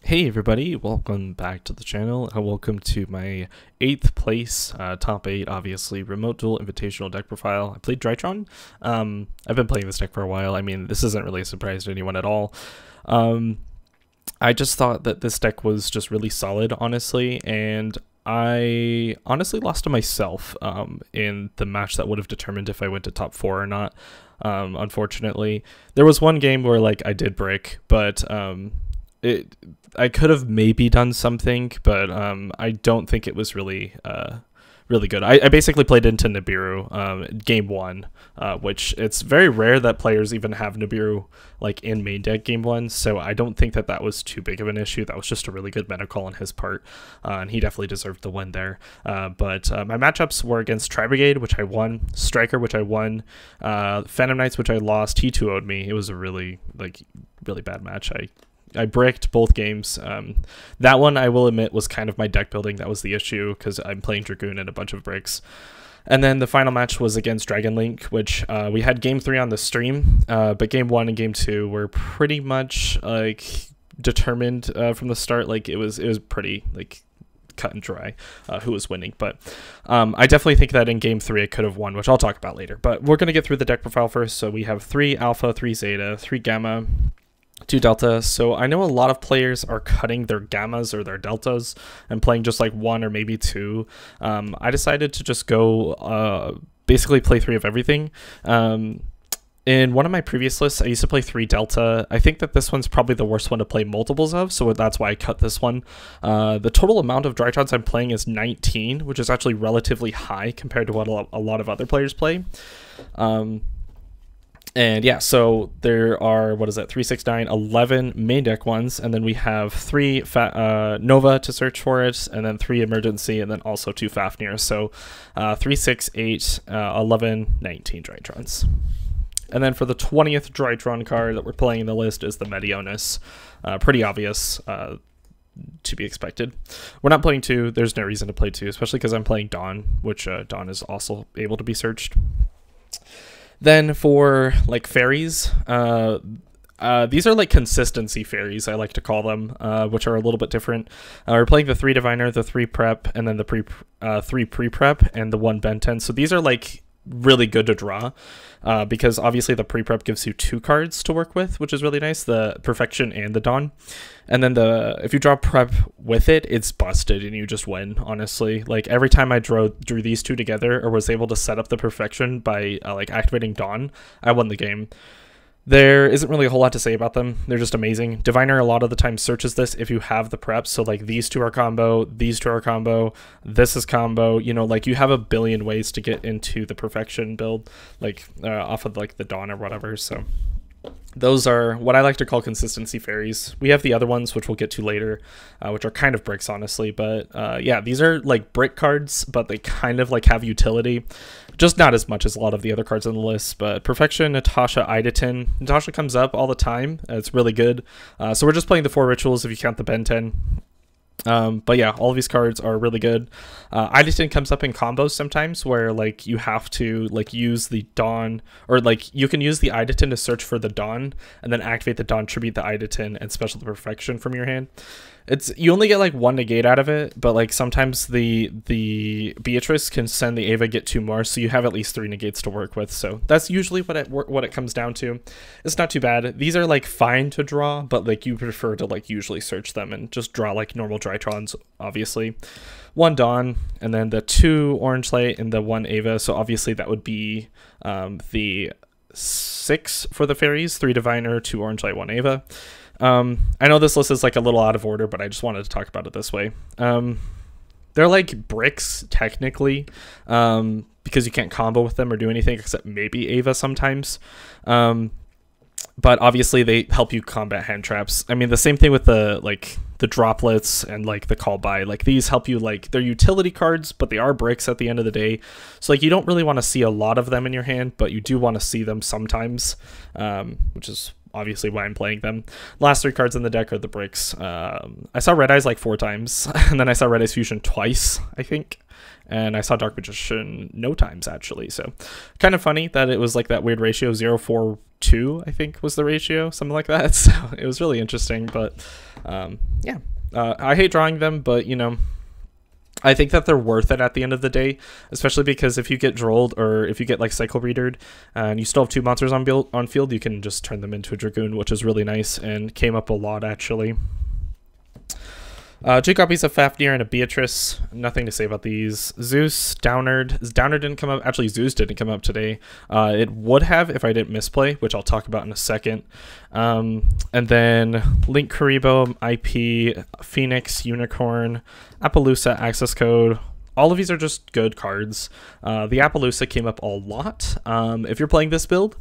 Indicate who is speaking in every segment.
Speaker 1: Hey everybody, welcome back to the channel, and welcome to my 8th place, top 8, obviously, remote duel invitational deck profile. I played Drtryon. I've been playing this deck for a while. I mean, this isn't really a surprise to anyone at all. I just thought that this deck was just really solid, honestly, and I honestly lost to myself in the match that would have determined if I went to top 4 or not. Unfortunately, there was one game where I did break, but I could have maybe done something, but I don't think it was really good. I basically played into Nibiru game 1, which it's very rare that players even have Nibiru in main deck game 1, so I don't think that was too big of an issue. That was just a really good meta call on his part, and he definitely deserved the win there. But my matchups were against Tri-Brigade, which I won, Striker, which I won, Phantom Knights, which I lost. He 2-0'd me. It was a really bad match. I bricked both games. That one, I will admit, was kind of my deck building. That was the issue, because I'm playing Dragoon and a bunch of bricks. And then the final match was against Dragon Link, which we had game 3 on the stream, but game 1 and game 2 were pretty much determined from the start. It was pretty cut and dry who was winning, but I definitely think that in game 3 I could have won, which I'll talk about later. But we're going to get through the deck profile first. So we have 3 alpha, 3 zeta, 3 gamma, 2 delta. So I know a lot of players are cutting their gammas or their deltas and playing just 1 or maybe 2. I decided to just go basically play 3 of everything. In one of my previous lists, I used to play 3 delta. I think that this one's probably the worst one to play multiples of, so that's why I cut this one. The total amount of Drytrons I'm playing is 19, which is actually relatively high compared to what a lot of other players play. And yeah, so there are, 3, 6, 9, 11 main deck ones, and then we have 3 Nova to search for it, and then 3 Emergency, and then also 2 Fafnir. So 3, 6, 8, 11, 19 Drytrons. And then for the 20th Drytron card that we're playing in the list is the Medionis. Pretty obvious, to be expected. We're not playing 2. There's no reason to play 2, especially because I'm playing Dawn, which Dawn is also able to be searched. Then for fairies, these are consistency fairies, I like to call them, which are a little bit different. We're playing the 3 diviner, the 3 prep, and then the 3 pre-prep, and the 1 Benten. So these are really good to draw, because obviously the pre-prep gives you 2 cards to work with, which is really nice, the Perfection and the Dawn. And then if you draw prep with it, it's busted and you just win, honestly. Every time I drew these 2 together or was able to set up the Perfection by activating Dawn, I won the game. There isn't really a whole lot to say about them. They're just amazing. Diviner a lot of the time searches this if you have the prep. So these 2 are combo, these 2 are combo, this is combo. You know, you have a billion ways to get into the Perfection build, off of the Dawn or whatever. So those are what I like to call consistency fairies. We have the other ones, which we'll get to later, which are kind of bricks, honestly. But yeah, these are brick cards, but they kind of have utility. Just not as much as a lot of the other cards on the list. But Perfection, Natasha, Idaten. Natasha comes up all the time. It's really good. So we're just playing the 4 rituals if you count the Benten. But yeah, all of these cards are really good. Idaten comes up in combos sometimes where you have to use the Dawn, or you can use the Idaten to search for the Dawn and then activate the Dawn, tribute the Idaten, and special the Perfection from your hand. You only get 1 negate out of it, but sometimes the Beatrice can send the Ava, get 2 more, so you have at least 3 negates to work with. So that's usually what it comes down to. It's not too bad. These are fine to draw, but you prefer to usually search them and just draw normal Drytrons, obviously. 1 Dawn, and then the 2 Orange Light and the 1 Ava. So obviously that would be the 6 for the fairies, 3 Diviner, 2 Orange Light, 1 Ava. I know this list is a little out of order, but I just wanted to talk about it this way. They're bricks technically, because you can't combo with them or do anything except maybe Ava sometimes. But obviously they help you combat hand traps. I mean, the same thing with the droplets and the call by. These help you, they're utility cards, but they are bricks at the end of the day. So you don't really want to see a lot of them in your hand, but you do want to see them sometimes, which is obviously why I'm playing them. Last 3 cards in the deck are the bricks. I saw Red Eyes like 4 times, and then I saw Red Eyes Fusion twice, I think. And I saw Dark Magician no times, actually. So kind of funny that it was like that weird ratio, 0-4-2, I think was the ratio, something like that. So it was really interesting, but yeah. I hate drawing them, but, you know, I think that they're worth it at the end of the day, especially because if you get drolled or if you get like cycle readered and you still have 2 monsters on field, you can just turn them into a Dragoon, which is really nice and came up a lot, actually. 2 copies of Fafnir and a Beatrice. Nothing to say about these. Zeus, Downard. Downard didn't come up. Actually, Zeus didn't come up today. It would have if I didn't misplay, which I'll talk about in a second. And then Link Karibo, IP, Phoenix, Unicorn, Appaloosa, Access Code. All of these are just good cards. The Appaloosa came up a lot. If you're playing this build,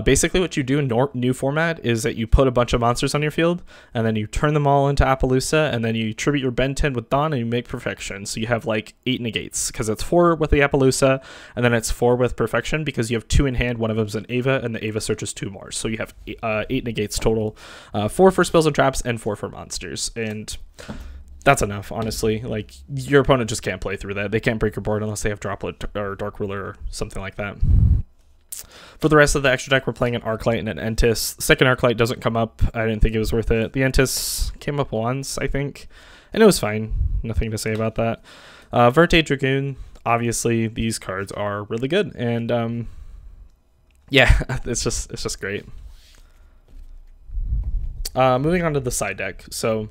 Speaker 1: basically what you do in new format is that you put a bunch of monsters on your field, and then you turn them all into Appaloosa, and then you tribute your Ben 10 with Dawn, and you make Perfection. So you have like 8 negates, because it's 4 with the Appaloosa, and then it's 4 with Perfection, because you have 2 in hand, one of them's an Ava, and the Ava searches 2 more. So you have 8 negates total, 4 for spells and traps, and 4 for monsters. And that's enough, honestly. Like, your opponent just can't play through that. They can't break your board unless they have Droplet or Dark Ruler or something like that. For the rest of the extra deck, we're playing an Arclight and an Entis. Second Arclight doesn't come up. I didn't think it was worth it. The Entis came up once, I think, and it was fine. Nothing to say about that. Verte Dragoon, obviously, these cards are really good, and yeah, it's just great. Moving on to the side deck. So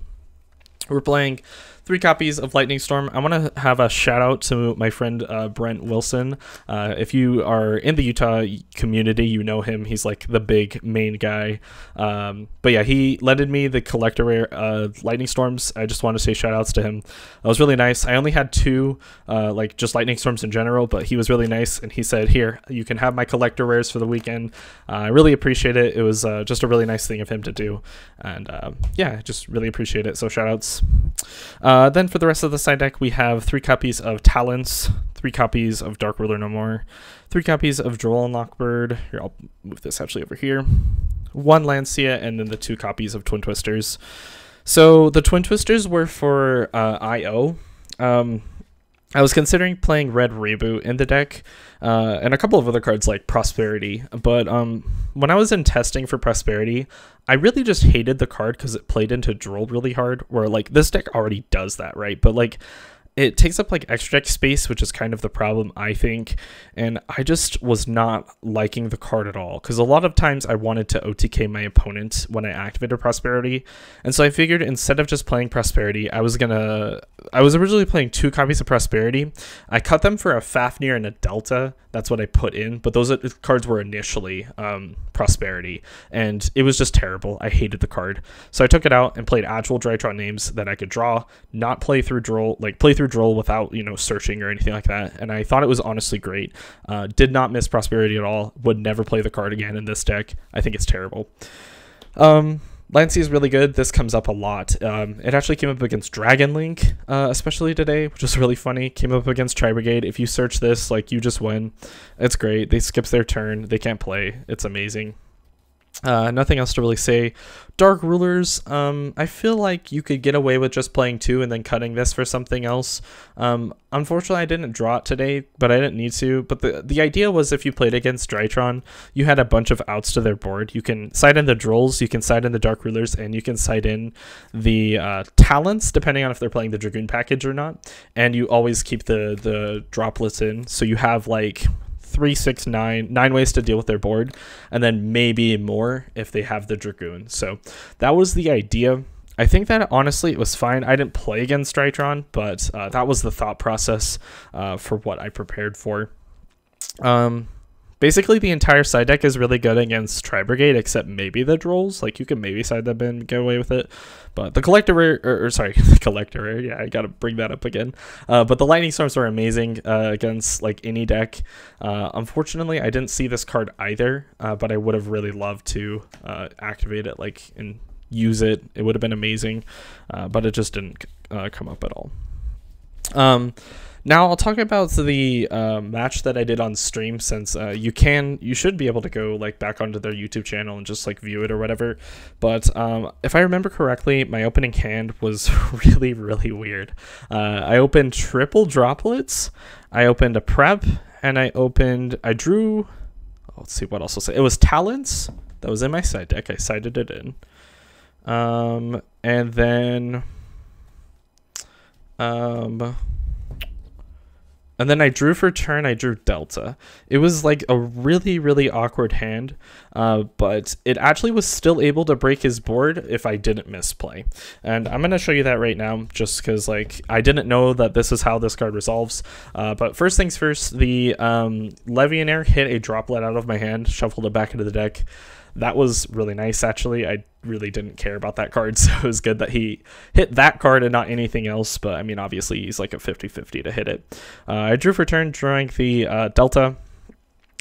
Speaker 1: we're playing 3 copies of Lightning Storm. I want to have a shout out to my friend Brent Wilson. If you are in the Utah community, you know him. He's like the big main guy. But yeah, he lended me the collector rare Lightning Storms. I just want to say shout outs to him. That was really nice. I only had 2 like just Lightning Storms in general, but he was really nice, and he said, here, you can have my collector rares for the weekend. I really appreciate it. It was just a really nice thing of him to do, and yeah, I just really appreciate it. So shout outs. Then for the rest of the side deck, we have 3 copies of Talents, 3 copies of Dark Ruler No More, 3 copies of Droll and Lockbird. Here, I'll move this actually over here. 1 Lancia, and then the 2 copies of Twin Twisters. So the Twin Twisters were for IO. I was considering playing Red Reboot in the deck, and a couple of other cards like Prosperity, but when I was in testing for Prosperity, I really just hated the card because it played into Droll really hard, where like this deck already does that, right? But like it takes up like extra deck space, which is kind of the problem, I think, and I just was not liking the card at all, because a lot of times I wanted to OTK my opponent when I activated Prosperity, and so I figured instead of just playing Prosperity, I was originally playing 2 copies of Prosperity. I cut them for a Fafnir and a Delta. That's what I put in, but those cards were initially Prosperity, and it was just terrible. I hated the card, so I took it out and played actual Drtryon names that I could draw, not play through Droll, like play through Droll without, you know, searching or anything like that, and I thought it was honestly great. Did not miss Prosperity at all. Would never play the card again in this deck. I think it's terrible. Lancey is really good. This comes up a lot. It actually came up against Dragon Link, especially today, which is really funny. Came up against Tri-Brigade. If you search this, like, you just win. It's great. They skips their turn. They can't play. It's amazing. Nothing else to really say. Dark Rulers, I feel like you could get away with just playing 2 and then cutting this for something else. Unfortunately, I didn't draw it today, but I didn't need to. But the idea was if you played against Drtryon, you had a bunch of outs to their board. You can side in the Drolls, you can side in the Dark Rulers, and you can side in the Talents, depending on if they're playing the Dragoon package or not. And you always keep the droplets in, so you have like 3, 6, 9 ways to deal with their board, and then maybe more if they have the Dragoon. So that was the idea. I think that honestly it was fine. I didn't play against Drtryon, but that was the thought process for what I prepared for. Basically, the entire side deck is really good against Tri-Brigade, except maybe the Drolls. Like, you can maybe side them in and get away with it. But the Collector Rare, the Collector Rare, yeah, I gotta bring that up again. But the Lightning Storms are amazing against, like, any deck. Unfortunately, I didn't see this card either, but I would have really loved to activate it, like, and use it. It would have been amazing, but it just didn't come up at all. Now I'll talk about the match that I did on stream, since you should be able to go like back onto their YouTube channel and just like view it or whatever. But if I remember correctly, my opening hand was really weird. I opened triple droplets, I opened a prep, and I drew. Let's see what else I'll say. It was talents that was in my side deck. I sided it in, and then I drew for turn, I drew Delta. It was like a really awkward hand, but it actually was still able to break his board if I didn't misplay. And I'm going to show you that right now, just because like I didn't know that this is how this card resolves. But first things first, the Legionnaire hit a droplet out of my hand, shuffled it back into the deck. That was really nice, actually. I really didn't care about that card, so it was good that he hit that card and not anything else. But, I mean, obviously, he's like a 50-50 to hit it. I drew for turn, drawing the Delta.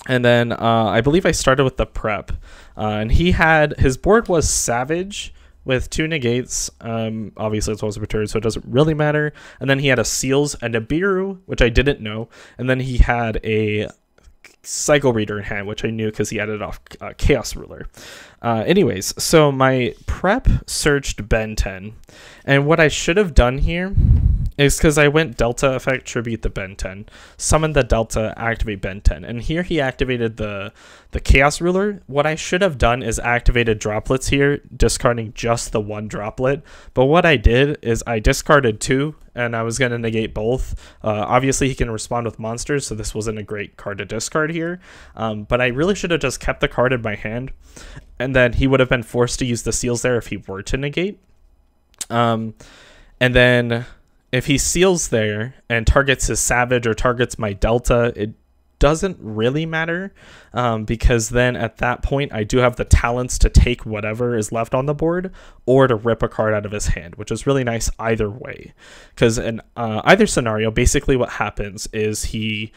Speaker 1: And then I believe I started with the prep. And his board was Savage with 2 negates. Obviously, it's also returned, so it doesn't really matter. And then he had a Seals and a Biru, which I didn't know. And then he had a Cycle Reader in hand, which I knew because he added off Chaos Ruler. Anyways, so my prep searched Ben 10, and what I should have done here is, because I went Delta effect, tribute the Ben 10, summon the Delta, activate Ben 10, and here he activated the Chaos Ruler. What I should have done is activated droplets here, discarding just the 1 droplet, but what I did is I discarded 2, and I was going to negate both. Obviously, he can respond with monsters, so this wasn't a great card to discard here, but I really should have just kept the card in my hand, and then he would have been forced to use the Seals there if he were to negate. And then if he Seals there and targets his Savage or targets my Delta, it doesn't really matter, because then at that point I do have the talents to take whatever is left on the board or to rip a card out of his hand, which is really nice either way, because in either scenario, basically what happens is he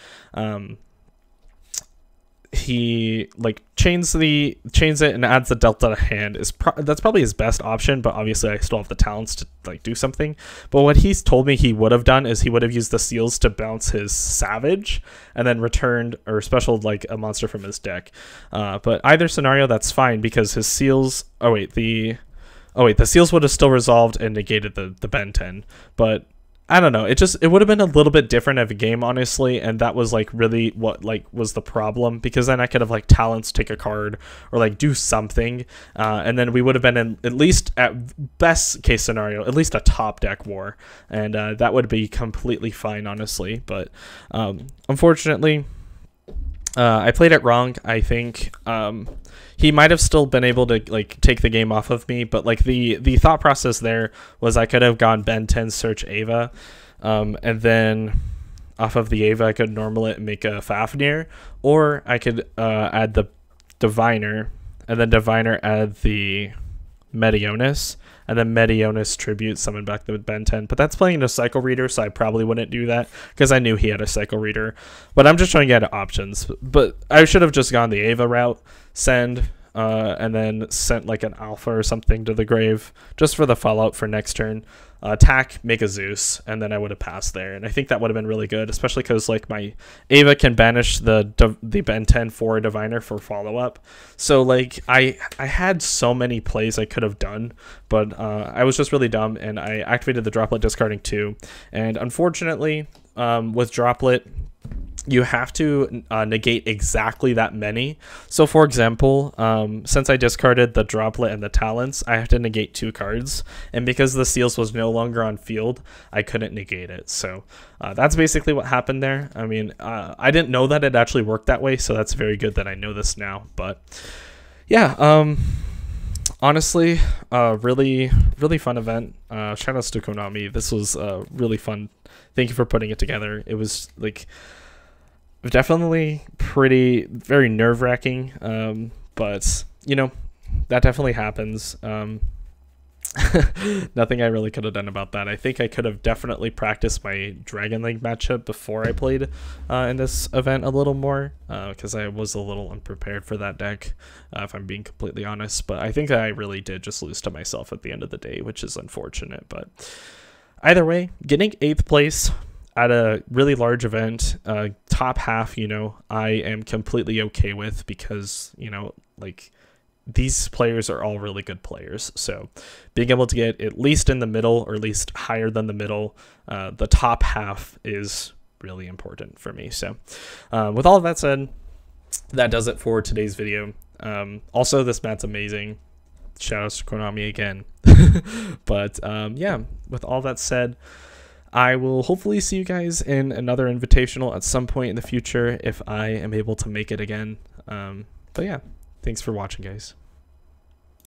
Speaker 1: like chains it and adds the Delta to hand. That's probably his best option, but obviously I still have the talents to like do something. But what he's told me he would have done is he would have used the Seals to bounce his Savage and then returned or specialed like a monster from his deck. But either scenario, that's fine, because his Seals the Seals would have still resolved and negated the Ben 10, but I don't know. It would have been a little bit different of a game, honestly, and that was like really what like was the problem, because then I could have like talents, take a card, or like do something, and then we would have been in, at least at best case scenario, at least a top deck war, and that would be completely fine, honestly. But unfortunately, I played it wrong. I think he might have still been able to like take the game off of me, but like the thought process there was I could have gone Ben 10 search Ava, and then off of the Ava I could normal it and make a Fafnir, or I could add the Diviner, and then Diviner add the Meteonis, and then Meteonis tribute summon back the Ben 10. But that's playing a Cycle Reader, so I probably wouldn't do that because I knew he had a Cycle Reader. But I'm just trying to get options. But I should have just gone the Ava route, send, and then sent like an Alpha or something to the grave just for the fallout for next turn. Attack, make a Zeus, and then I would have passed there. And I think that would have been really good, especially because like my Ava can banish the Ben 10 for a Diviner for follow-up. So like I had so many plays I could have done, but I was just really dumb, and I activated the Droplet discarding 2. And unfortunately, with Droplet, you have to negate exactly that many. So for example, since I discarded the Droplet and the Talents, I have to negate 2 cards, and because the Seals was no longer on field, I couldn't negate it. So that's basically what happened there. I mean, I didn't know that it actually worked that way, so that's very good that I know this now. But yeah, honestly, really fun event. Shout outs to Konami. This was really fun. Thank you for putting it together. It was like definitely very nerve-wracking, but you know, that definitely happens. Nothing I really could have done about that. I think I could have definitely practiced my Dragon Link matchup before I played in this event a little more, because I was a little unprepared for that deck, if I'm being completely honest. But I think I really did just lose to myself at the end of the day, which is unfortunate. But either way, getting 8th place at a really large event, top half, you know, I am completely okay with, because, you know, like, these players are all really good players. So being able to get at least in the middle, or at least higher than the middle, the top half is really important for me. So with all of that said, that does it for today's video. Also, this mat's amazing. Shout out to Konami again. But yeah, with all that said, I will hopefully see you guys in another Invitational at some point in the future if I am able to make it again. But yeah, thanks for watching, guys.